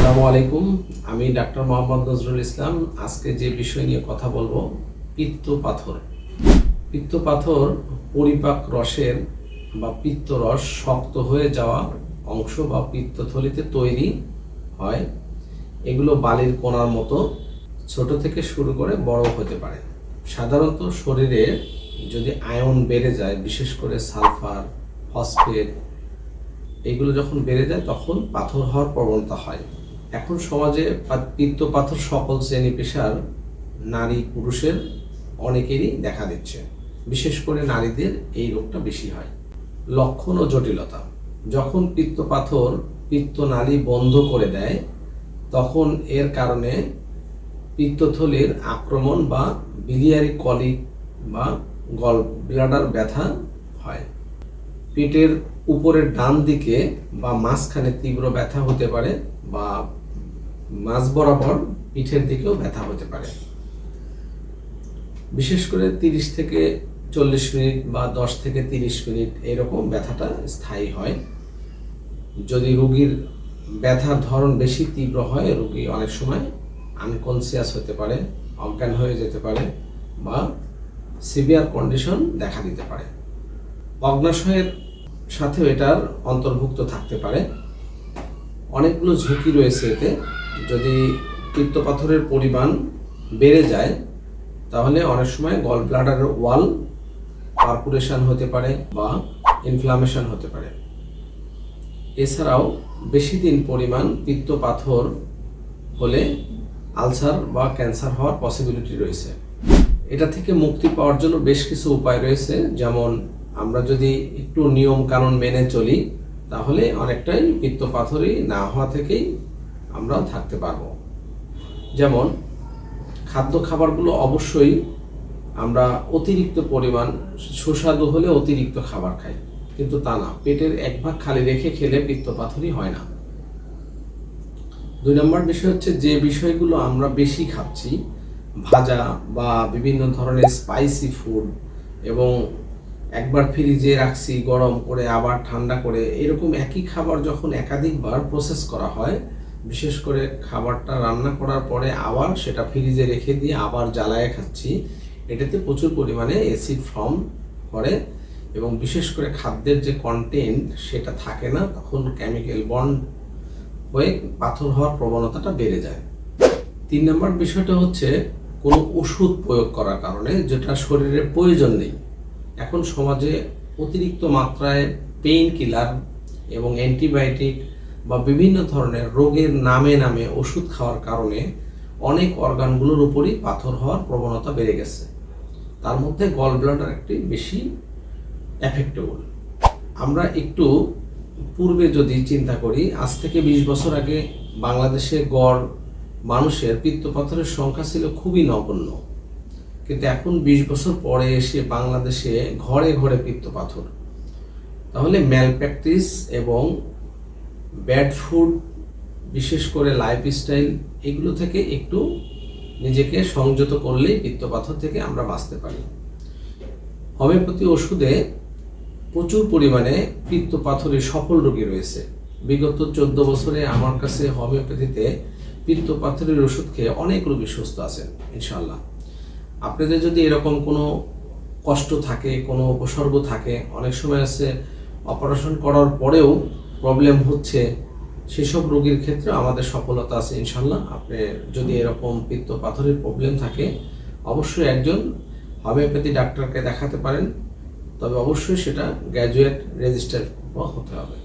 আসসালামু আলাইকুম। আমি ডাক্তার মোহাম্মদ নজরুল ইসলাম। আজকে যে বিষয় নিয়ে কথা বলবো, পিত্ত পাথর। পিত্ত পাথর পরিপাক রসের বা পিত্তরস শক্ত হয়ে যাওয়া অংশ বা পিত্তথলিতে তৈরি হয়। এগুলো বালির কণার মতো ছোট থেকে শুরু করে বড় হতে পারে। সাধারণত শরীরে যদি আয়ন বেড়ে যায়, বিশেষ করে সালফার, ফসফেট, এইগুলো যখন বেড়ে যায় তখন পাথর হওয়ার প্রবণতা হয়। এখন সমাজে পিত্ত পাথর সকল শ্রেণী পেশার নারী পুরুষের অনেকেরই দেখা দিচ্ছে। বিশেষ করে নারীদের এই রোগটা বেশি হয়। লক্ষণ ও জটিলতা: যখন পিত্ত পাথর পিত্তনালী বন্ধ করে দেয় তখন এর কারণে পিত্তথলির আক্রমণ বা বিলিয়ারি কলিক বা গল ব্লাডার ব্যথা হয়। পেটের উপরের ডান দিকে বা মাঝখানে তীব্র ব্যথা হতে পারে বা মাঝ বরাবর পিঠের দিকেও ব্যথা হতে পারে। বিশেষ করে 30 থেকে 40 মিনিট বা 10 থেকে 30 মিনিট এরকম ব্যথাটা স্থায়ী হয়। যদি রোগীর ব্যথার ধরন বেশি তীব্র হয়, রোগী অনেক সময় আনকনসিয়াস হতে পারে, অজ্ঞান হয়ে যেতে পারে বা সিভিয়ার কন্ডিশন দেখা দিতে পারে। অগ্নাশয়ের সাথেও এটার অন্তর্ভুক্ত থাকতে পারে। অনেকগুলো ঝুঁকি রয়েছে এতে। যদি পিত্ত পাথরের পরিমাণ বেড়ে যায় তাহলে অনেক সময় গল ব্লাডারের ওয়াল পারফোরেশন হতে পারে বা ইনফ্লামেশন হতে পারে। এছাড়াও বেশি দিন পরিমাণ পিত্ত পাথর হলে আলসার বা ক্যান্সার হওয়ার পসিবিলিটি রয়েছে। এটা থেকে মুক্তি পাওয়ার জন্য বেশ কিছু উপায় রয়েছে। যেমন আমরা যদি একটু নিয়ম কানুন মেনে চলি তাহলে অনেকটাই পিত্ত পাথরই না হওয়া থেকেই আমরা থাকতে পারবো। যেমন খাদ্য খাবারগুলো অবশ্যই আমরা অতিরিক্ত পরিমাণ সুস্বাদু হলে অতিরিক্ত খাবার খাই, কিন্তু তা না, পেটের এক ভাগ খালি রেখে খেলে পিত্ত পাথরই হয় না। 2 নম্বর বিষয় হচ্ছে, যে বিষয়গুলো আমরা বেশি খাচ্ছি, ভাজা বা বিভিন্ন ধরনের স্পাইসি ফুড, এবং একবার ফ্রিজে রাখছি গরম করে আবার ঠান্ডা করে, এরকম একই খাবার যখন একাধিকবার প্রসেস করা হয়, বিশেষ করে খাবারটা রান্না করার পরে আবার সেটা ফ্রিজে রেখে দিয়ে আবার জ্বালায় খাচ্ছি, এটাতে প্রচুর পরিমাণে অ্যাসিড ফর্ম করে এবং বিশেষ করে খাদ্যের যে কন্টেন্ট সেটা থাকে না, তখন কেমিক্যাল বন্ড হয়ে পাথর হওয়ার প্রবণতাটা বেড়ে যায়। 3 নম্বর বিষয়টা হচ্ছে কোনো ওষুধ প্রয়োগ করার কারণে, যেটা শরীরের প্রয়োজন নেই। এখন সমাজে অতিরিক্ত মাত্রায় পেইন কিলার এবং অ্যান্টিবায়োটিক বা বিভিন্ন ধরনের রোগের নামে নামে ওষুধ খাওয়ার কারণে অনেক অর্গানগুলোর উপরই পাথর হওয়ার প্রবণতা বেড়ে গেছে। তার মধ্যে গল ব্লাডার একটি বেশি এফেক্টেবল। আমরা একটু পূর্বে যদি চিন্তা করি, আজ থেকে 20 বছর আগে বাংলাদেশে গড় মানুষের পিত্ত পাথরের সংখ্যা ছিল খুবই নগণ্য, কিন্তু এখন 20 বছর পরে এসে বাংলাদেশে ঘরে ঘরে পিত্ত পাথর। তাহলে ম্যাল প্র্যাকটিস এবং ব্যাড ফুড, বিশেষ করে লাইফস্টাইল, এগুলো থেকে একটু নিজেকে সংযত করলেই পিত্ত পাথর থেকে আমরা বাঁচতে পারি। হোমিওপ্যাথি ওষুধে প্রচুর পরিমাণে পিত্ত পাথরের সফল রোগী রয়েছে। বিগত 14 বছরে আমার কাছে হোমিওপ্যাথিতে পিত্ত পাথরের ওষুধ খেয়ে অনেক রোগী সুস্থ আছেন ইনশাল্লাহ। আপনাদের যদি এরকম কোনো কষ্ট থাকে, কোনো উপসর্গ থাকে, অনেক সময় আছে অপারেশন করার পরেও প্রবলেম হচ্ছে, সেসব রোগীর ক্ষেত্রে আমাদের সফলতা আছে ইনশাল্লাহ। আপনি যদি এরকম পিত্ত পাথরের প্রবলেম থাকে অবশ্যই একজন হোমিওপ্যাথি ডাক্তারকে দেখাতে পারেন, তবে অবশ্যই সেটা গ্র্যাজুয়েট রেজিস্টার হতে হবে।